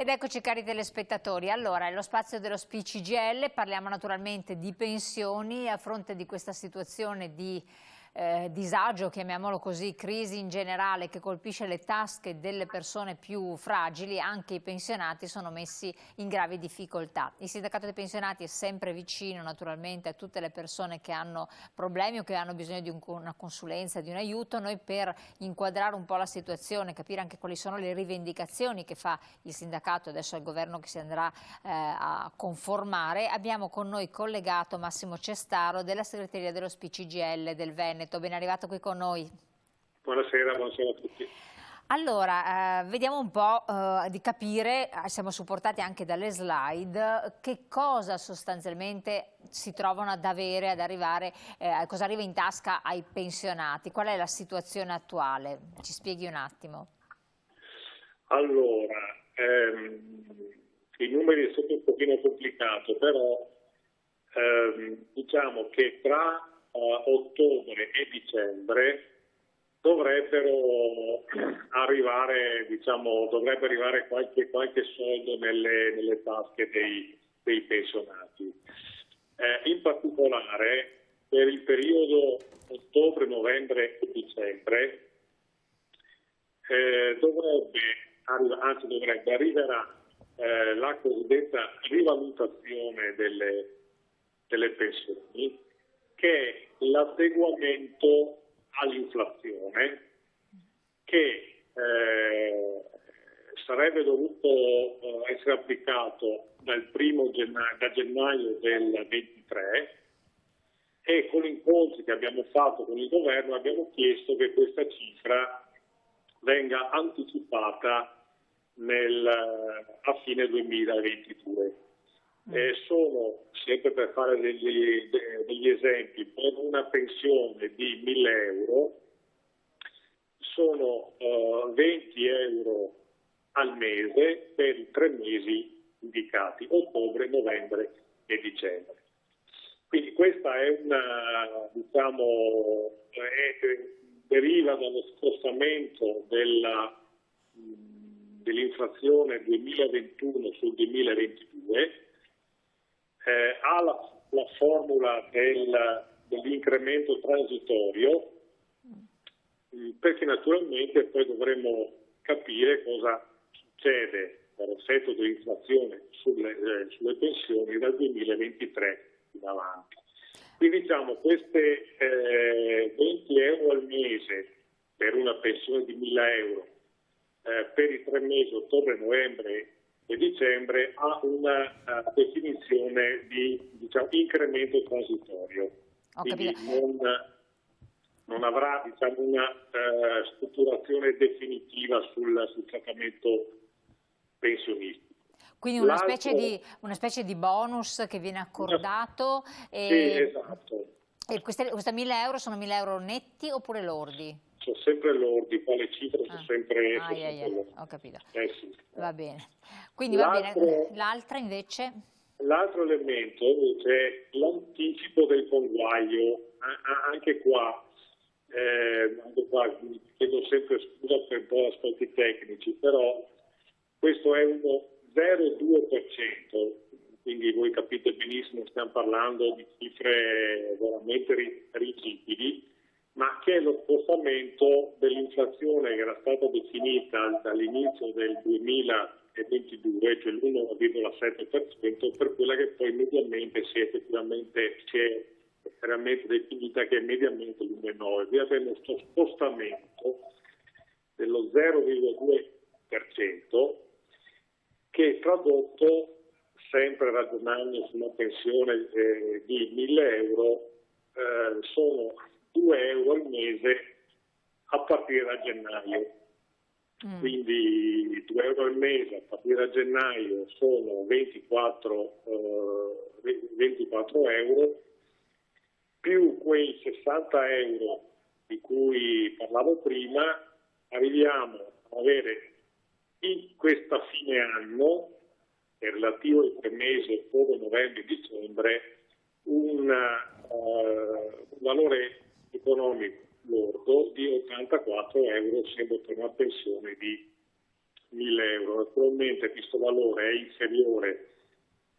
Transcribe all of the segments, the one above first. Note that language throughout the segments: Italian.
Ed eccoci cari telespettatori, allora è lo spazio dello CGIL, parliamo naturalmente di pensioni a fronte di questa situazione di disagio, chiamiamolo così, crisi in generale che colpisce le tasche delle persone più fragili, anche i pensionati sono messi in gravi difficoltà. Il sindacato dei pensionati è sempre vicino naturalmente a tutte le persone che hanno problemi o che hanno bisogno di una consulenza, di un aiuto. Noi per inquadrare un po' la situazione, capire anche quali sono le rivendicazioni che fa il sindacato, adesso è il governo che si andrà a conformare, abbiamo con noi collegato Massimo Cestaro della segreteria dello CGIL del Veneto. Ben arrivato qui con noi. Buonasera, buonasera a tutti. Allora, vediamo un po' di capire, siamo supportati anche dalle slide, che cosa sostanzialmente si trovano ad avere, ad arrivare, cosa arriva in tasca ai pensionati, qual è la situazione attuale? Ci spieghi un attimo. Allora, i numeri sono un pochino complicato, però diciamo che tra ottobre e dicembre dovrebbero arrivare, dovrebbe arrivare qualche soldo nelle tasche dei pensionati. In particolare per il periodo ottobre, novembre e dicembre arriverà la cosiddetta rivalutazione delle pensioni, che è l'adeguamento all'inflazione che sarebbe dovuto essere applicato da gennaio del 23, e con incontri che abbiamo fatto con il governo abbiamo chiesto che questa cifra venga anticipata a fine 2022. Sono, sempre per fare degli esempi, per una pensione di 1.000 euro sono 20 euro al mese per i 3 mesi indicati, ottobre, novembre e dicembre. Quindi questa è deriva dallo scostamento dell'inflazione 2021 sul 2022, ha la formula dell'incremento transitorio, perché naturalmente poi dovremo capire cosa succede per effetto dell'inflazione sulle pensioni dal 2023 in avanti. Quindi diciamo queste 20 euro al mese per una pensione di 1.000 euro per i 3 mesi ottobre, novembre e dicembre ha una definizione di incremento transitorio. Quindi non avrà una strutturazione definitiva sul trattamento pensionistico. Quindi una specie di bonus che viene accordato. Sì, esatto. E queste 1.000 euro sono 1.000 euro netti oppure lordi? Sono sempre lordi, qua le cifre sono sempre lordi. Ho capito. Sì. Va bene. Quindi va bene. L'altra invece? L'altro elemento invece è l'anticipo del conguaglio. Anche qua chiedo sempre scusa per un po' aspetti tecnici, però questo è uno 0,2%, quindi voi capite benissimo, stiamo parlando di cifre veramente risibili, ma che è lo spostamento dell'inflazione che era stata definita dall'inizio del 2022, cioè l'1,7%, per quella che poi mediamente si è realmente definita, che è mediamente l'1,9%. Qui abbiamo questo spostamento dello 0,2%, che tradotto, sempre ragionando su una pensione di 1.000 euro, sono 2 euro al mese a partire da gennaio. Quindi 2 euro al mese a partire da gennaio sono 24 euro, più quei 60 euro di cui parlavo prima, arriviamo a avere in questa fine anno, relativo ai 3 mesi ottobre, novembre e dicembre, un valore economico lordo di 84 euro, sempre per una pensione di 1.000 euro. Naturalmente questo valore è inferiore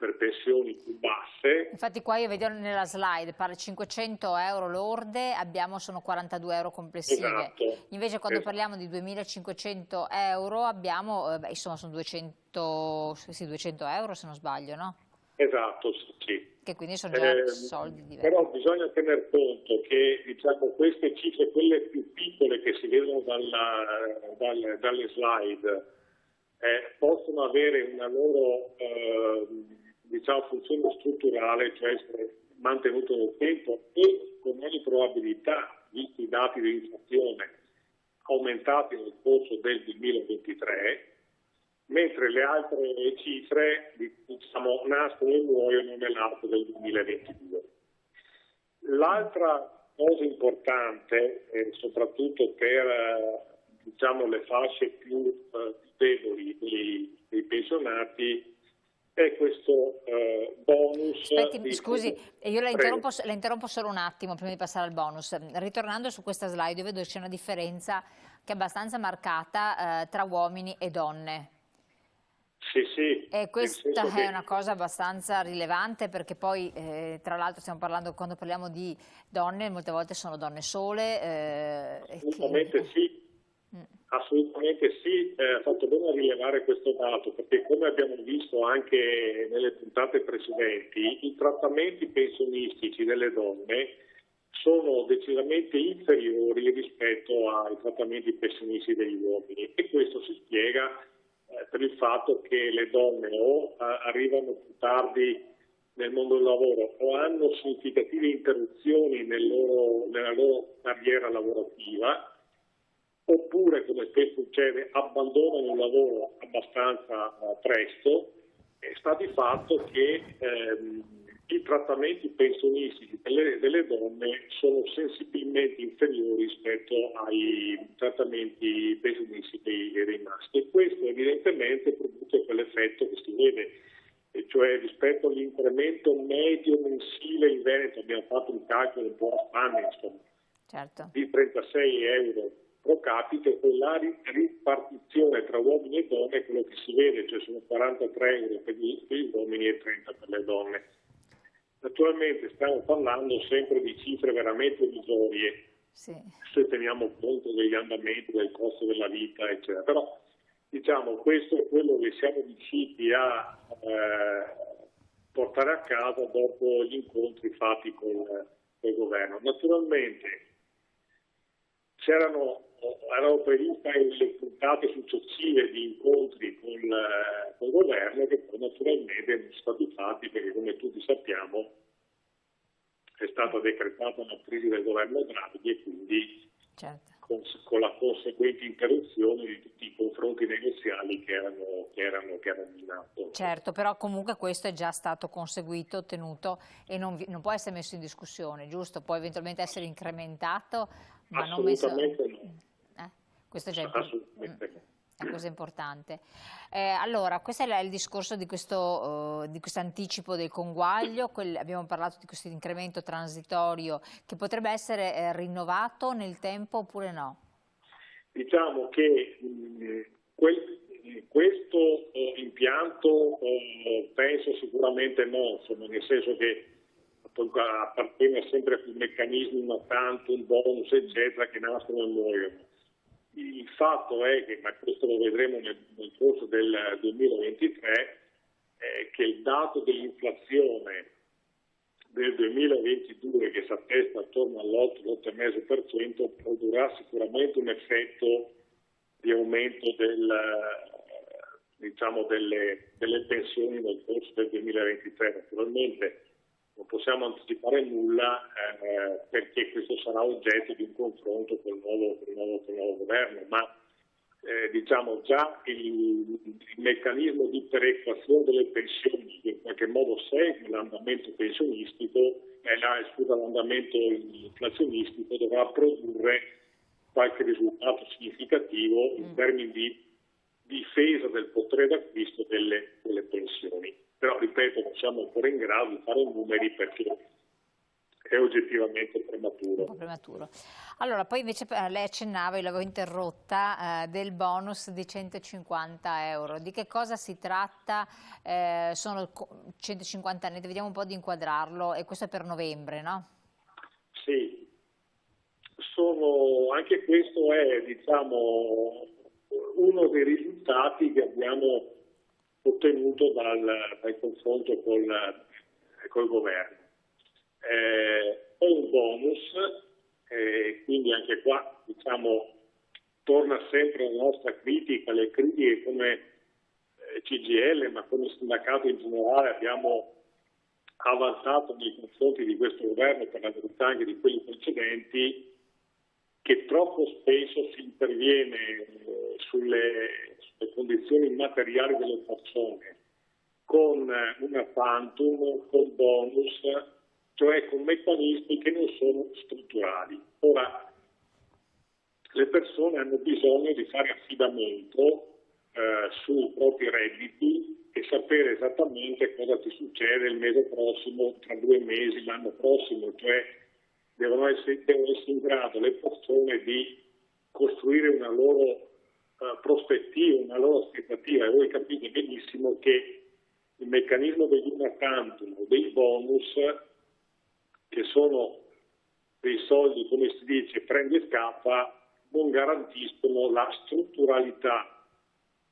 per pensioni più basse. Infatti qua io vedo nella slide, parla 500 euro lorde, sono 42 euro complessive. Esatto. Invece quando parliamo di 2.500 euro abbiamo, insomma sono 200 euro se non sbaglio, no? Esatto, sì. Che quindi sono già soldi diversi. Però bisogna tener conto che queste cifre, quelle più piccole che si vedono dalle slide, possono avere una loro funzione strutturale, cioè essere mantenute nel tempo e con ogni probabilità, visti i dati di inflazione aumentati nel corso del 2023, mentre le altre cifre nascono e muoiono nell'arco del 2022. L'altra cosa importante, soprattutto per le fasce più deboli dei pensionati, è questo bonus. Aspetti, scusi, io la interrompo solo un attimo prima di passare al bonus. Ritornando su questa slide, io vedo che c'è una differenza che è abbastanza marcata tra uomini e donne. Sì. E questa è una cosa abbastanza rilevante, perché poi tra l'altro stiamo parlando, quando parliamo di donne, molte volte sono donne sole. Assolutamente sì, ha fatto bene a rilevare questo dato, perché come abbiamo visto anche nelle puntate precedenti, i trattamenti pensionistici delle donne sono decisamente inferiori rispetto ai trattamenti pensionistici degli uomini, e questo si spiega per il fatto che le donne o arrivano più tardi nel mondo del lavoro o hanno significative interruzioni nella loro carriera lavorativa, oppure, come spesso succede, abbandonano il lavoro abbastanza presto. Sta di fatto che i trattamenti pensionistici delle donne sono sensibilmente inferiori rispetto ai trattamenti pensionistici dei maschi, e questo evidentemente produce quell'effetto che si vede, e cioè rispetto all'incremento medio mensile in Veneto, abbiamo fatto un calcolo un po' a spanne, certo, di 36 euro pro capite, quella ripartizione tra uomini e donne è quello che si vede, cioè sono 43 euro per gli uomini e 30 per le donne. Naturalmente stiamo parlando sempre di cifre veramente irrisorie, se teniamo conto degli andamenti del costo della vita, eccetera. Però questo è quello che siamo riusciti a portare a casa dopo gli incontri fatti con il governo. Naturalmente erano previste le puntate successive di incontri con il governo, che poi naturalmente non sono stati fatti, perché come tutti sappiamo è stata decretata una crisi del governo Draghi, e quindi con la conseguente interruzione di tutti i confronti negoziali che erano in atto. Certo, però comunque questo è già stato conseguito, ottenuto, e non può essere messo in discussione, giusto? Può eventualmente essere incrementato, ma non messo... Assolutamente no. Questo è già Assolutamente no. È una cosa importante. Allora, questo è il discorso di questo anticipo del conguaglio. Abbiamo parlato di questo incremento transitorio che potrebbe essere rinnovato nel tempo oppure no? Diciamo che questo impianto penso sicuramente no, insomma, nel senso che appartiene sempre a quei meccanismi una tantum, bonus, eccetera, che nascono e muoiono. Il fatto è che, ma questo lo vedremo nel corso del 2023, che il dato dell'inflazione del 2022, che si attesta attorno all'8-8,5%, produrrà sicuramente un effetto di aumento delle pensioni nel corso del 2023. Naturalmente non possiamo anticipare nulla, perché questo sarà oggetto di un confronto con il nuovo governo, ma già il meccanismo di perequazione delle pensioni, che in qualche modo segue l'andamento pensionistico, l'andamento inflazionistico, dovrà produrre qualche risultato significativo in termini di difesa del potere d'acquisto delle pensioni. Però, ripeto, non siamo ancora in grado di fare numeri, perché è oggettivamente prematuro. Un po' prematuro. Allora, poi invece lei accennava, io l'avevo interrotta, del bonus di 150 euro. Di che cosa si tratta? Sono 150 anni, vediamo un po' di inquadrarlo, e questo è per novembre, no? Sì, anche questo è, diciamo, uno dei risultati che abbiamo ottenuto dal confronto col governo. È un bonus, quindi anche qua, diciamo, torna sempre la nostra critica, le critiche come CGIL, ma come sindacato in generale abbiamo avanzato nei confronti di questo governo, per la verità anche di quelli precedenti, che troppo spesso si interviene sulle condizioni materiali delle persone con una tantum, con bonus, cioè con meccanismi che non sono strutturali. Ora, le persone hanno bisogno di fare affidamento sui propri redditi e sapere esattamente cosa ti succede il mese prossimo, tra 2 mesi, l'anno prossimo, cioè devono essere in grado le persone di costruire una loro prospettiva, una loro aspettativa, e voi capite benissimo che il meccanismo degli una tantum o dei bonus, che sono dei soldi, come si dice, prendi e scappa, non garantiscono la strutturalità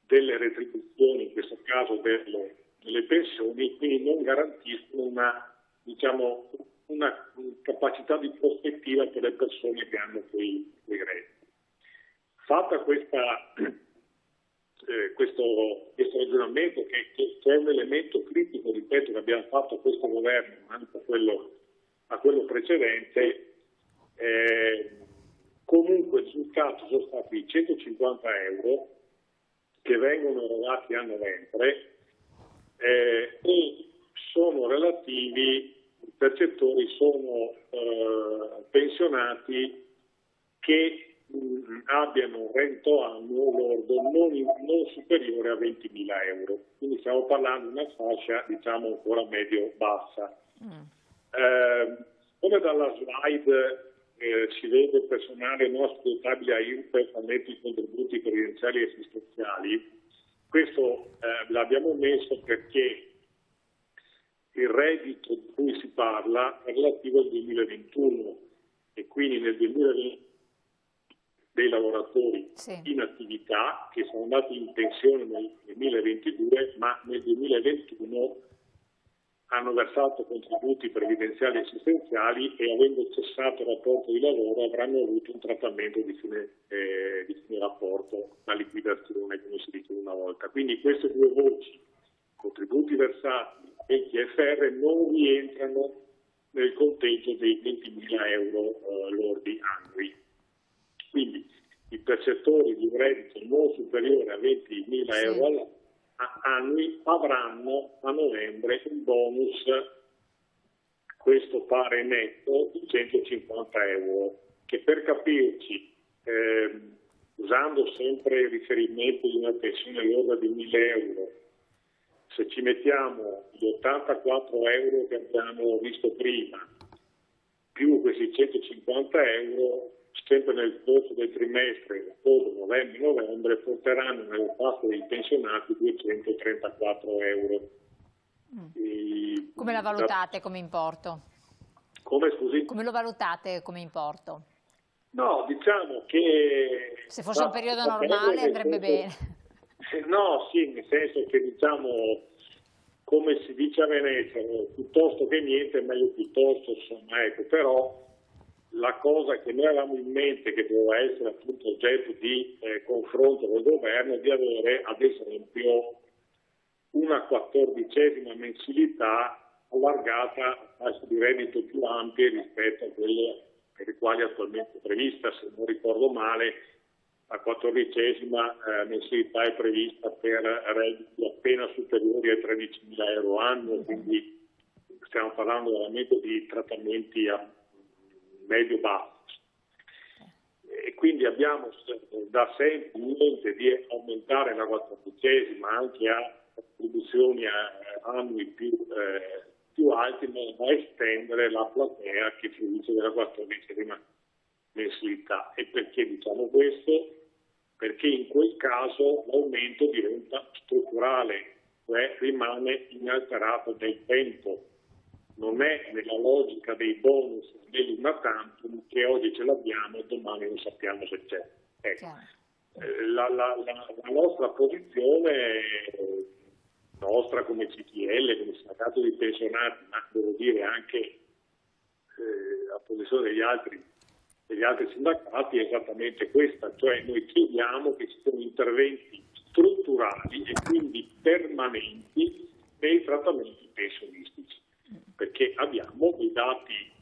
delle retribuzioni, in questo caso delle pensioni, quindi non garantiscono una capacità di prospettiva per le persone che hanno quei redditi. Fatta questo ragionamento, che è un elemento critico, ripeto, che abbiamo fatto a questo governo, ma anche a quello precedente, comunque il risultato sono stati 150 euro che vengono erogati a novembre e sono relativi, i percettori sono pensionati che abbiano un reddito annuo lordo non superiore a 20.000 euro. Quindi stiamo parlando di una fascia, diciamo, ancora medio-bassa. Come dalla slide si vede, il personale non assoggettabile a IRPEF ha netto i contributi previdenziali e assistenziali. Questo l'abbiamo messo perché il reddito di cui si parla è relativo al 2021 e quindi nel 2020 dei lavoratori in attività che sono andati in pensione nel 2022, ma nel 2021 hanno versato contributi previdenziali e assistenziali e, avendo cessato il rapporto di lavoro, avranno avuto un trattamento di fine rapporto, la liquidazione, come si dice una volta. Quindi queste due voci, contributi versati e TFR, non rientrano nel conteggio dei 20.000 euro lordi annui. Quindi i percettori di un reddito non superiore a 20.000 euro annui avranno a novembre un bonus, questo pare netto, di 150 euro, che, per capirci, usando sempre il riferimento di una pensione lorda di 1.000 euro, se ci mettiamo gli 84 euro che abbiamo visto prima, più questi 150 euro, sempre nel corso del trimestre, ottobre, novembre, porteranno nelle tasche dei pensionati 234 euro. Come la valutate come importo? Come, scusi? Come lo valutate come importo? No, diciamo che... Se fosse un periodo normale andrebbe bene. No, sì, nel senso che, diciamo, come si dice a Venezia, piuttosto che niente, meglio piuttosto, insomma, ecco, però la cosa che noi avevamo in mente, che doveva essere appunto oggetto di confronto col governo, è di avere, ad esempio, una 14ª mensilità allargata a fasce di reddito più ampie rispetto a quelle per le quali attualmente è prevista. Se non ricordo male, la 14ª mensilità è prevista per redditi appena superiori ai 13.000 euro annuo, quindi stiamo parlando veramente di trattamenti a medio-basso. E quindi abbiamo da sempre in mente di aumentare la 14ª anche a contribuzioni annui più più alti, ma da estendere la platea che fruisce della 14ª mensilità. E perché diciamo questo? Perché in quel caso l'aumento diventa strutturale, cioè rimane inalterato nel tempo. Non è nella logica dei bonus degli una tantum che oggi ce l'abbiamo e domani non sappiamo se c'è. Ecco. La nostra posizione, nostra come CGIL, come sindacato di pensionati, ma devo dire anche la posizione degli altri sindacati è esattamente questa, cioè noi chiediamo che ci siano interventi strutturali e quindi permanenti nei trattamenti pensionistici, perché abbiamo dei dati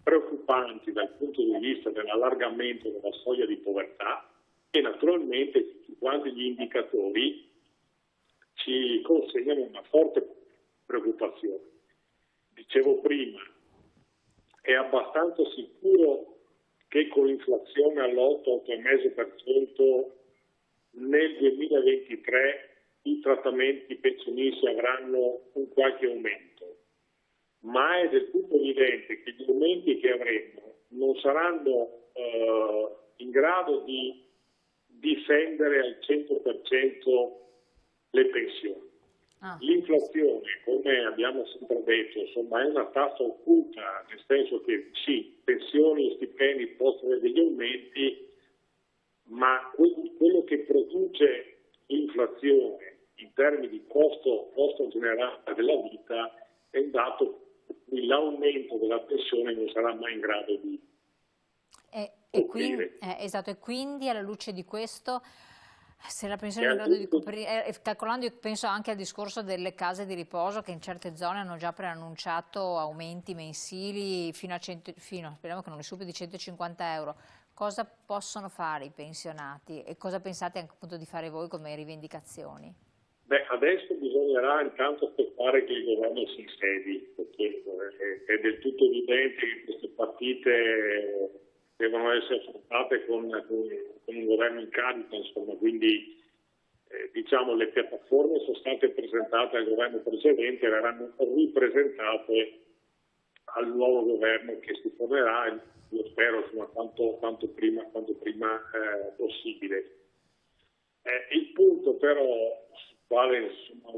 preoccupanti dal punto di vista dell'allargamento della soglia di povertà e naturalmente tutti quanti gli indicatori ci consegnano una forte preoccupazione. Dicevo prima, è abbastanza sicuro che con l'inflazione all'8-8,5% nel 2023 i trattamenti pensionistici avranno un qualche aumento, ma è del tutto evidente che gli aumenti che avremo non saranno in grado di difendere al 100% le pensioni. L'inflazione, come abbiamo sempre detto, insomma, è una tassa occulta, nel senso che sì, pensioni e stipendi possono avere degli aumenti, ma quello che produce l'inflazione in termini di costo generale della vita è un dato cui l'aumento della pensione non sarà mai in grado di coprire. Esatto, e quindi alla luce di questo, se la pensione è in grado di coprire, calcolando, io penso anche al discorso delle case di riposo che in certe zone hanno già preannunciato aumenti mensili speriamo che non ne superi di 150 euro. Cosa possono fare i pensionati e cosa pensate anche appunto di fare voi come rivendicazioni? Beh, adesso bisognerà intanto aspettare che il governo si insedi, perché è del tutto evidente che queste partite devono essere affrontate con un governo in carica, insomma, quindi diciamo le piattaforme sono state presentate al governo precedente e verranno ripresentate al nuovo governo che si formerà, io spero insomma, quanto prima possibile. Il punto però sul quale insomma,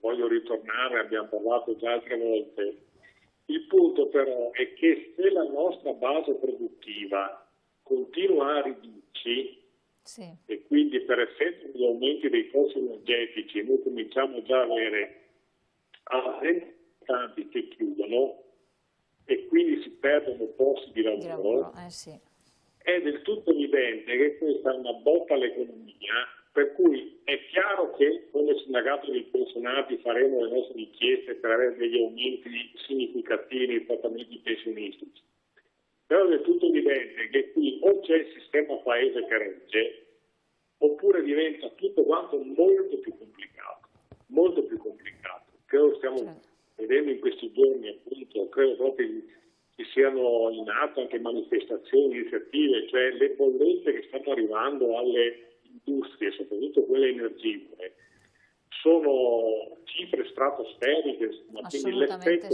voglio ritornare, abbiamo parlato già altre volte, il punto però è che se la nostra base produttiva continua a ridursi, sì, e quindi per effetto degli aumenti dei costi energetici noi cominciamo già ad avere aziende che chiudono e quindi si perdono posti di lavoro, sì. È del tutto evidente che questa è una botta all'economia, per cui è chiaro che come sindacato dei pensionati faremo le nostre richieste per avere degli aumenti significativi nei trattamenti pensionistici. Però è del tutto evidente che qui o c'è il sistema paese che regge, oppure diventa tutto quanto molto più complicato, molto più complicato. Credo stiamo vedendo in questi giorni, appunto, credo proprio ci siano in atto anche manifestazioni, iniziative, cioè le bollette che stanno arrivando alle industrie, soprattutto quelle energivore, sono cifre stratosferiche, ma quindi l'effetto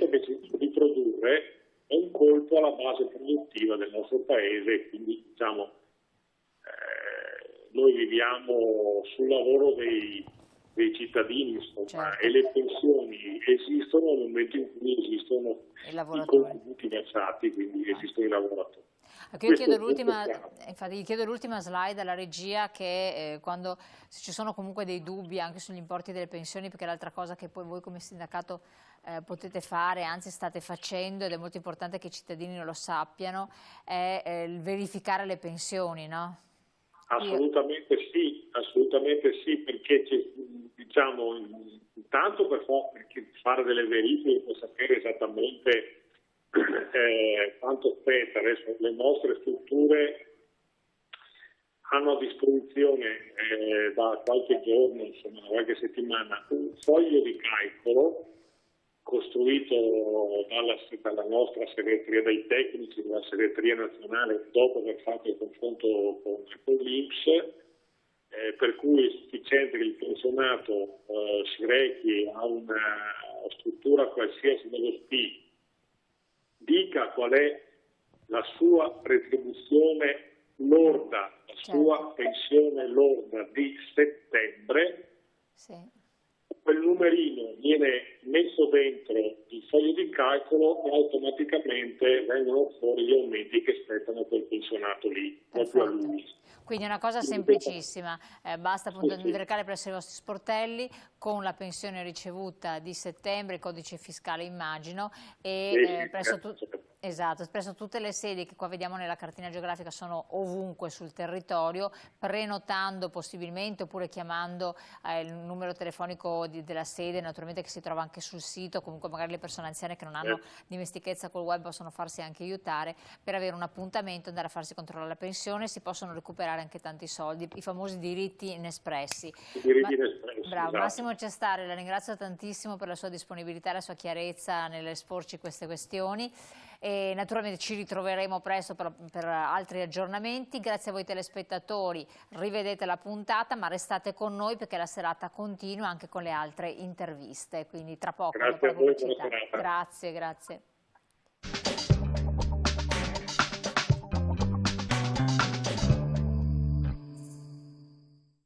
che si riprodurre è un colpo alla base produttiva del nostro paese, quindi diciamo noi viviamo sul lavoro dei cittadini, insomma, e le pensioni esistono nel momento in cui esistono i contributi versati, quindi esistono i lavoratori. Io chiedo l'ultima slide alla regia, che quando ci sono comunque dei dubbi anche sugli importi delle pensioni, perché l'altra cosa che poi voi come sindacato potete fare, anzi state facendo, ed è molto importante che i cittadini lo sappiano, è il verificare le pensioni, no? Assolutamente sì, perché diciamo intanto per fare delle verifiche per sapere esattamente quanto spetta. Adesso le nostre strutture hanno a disposizione da qualche giorno, insomma qualche settimana, un foglio di calcolo costruito dalla nostra segreteria, dai tecnici della segreteria nazionale, dopo aver fatto il confronto con l'INPS, per cui è sufficiente che il pensionato si rechi a una struttura qualsiasi dello SPI, dica qual è la sua retribuzione lorda, la sua pensione lorda di settembre, quel numerino viene messo dentro il foglio di calcolo e automaticamente vengono fuori gli aumenti che spettano a quel pensionato lì, proprio a lui. Quindi è una cosa semplicissima, basta appunto recare presso i vostri sportelli con la pensione ricevuta di settembre, il codice fiscale immagino, e presso tutte le sedi che qua vediamo nella cartina geografica sono ovunque sul territorio, prenotando possibilmente oppure chiamando il numero telefonico della sede, naturalmente che si trova anche sul sito, comunque magari le persone anziane che non hanno dimestichezza col web possono farsi anche aiutare per avere un appuntamento, andare a farsi controllare la pensione, si possono recuperare anche tanti soldi, i famosi diritti inespressi. Bravo, esatto. Massimo Cestari, la ringrazio tantissimo per la sua disponibilità e la sua chiarezza nell'esporci queste questioni. E naturalmente ci ritroveremo presto per altri aggiornamenti. Grazie a voi telespettatori, rivedete la puntata, ma restate con noi perché la serata continua anche con le altre interviste, quindi tra poco. Grazie a voi, grazie.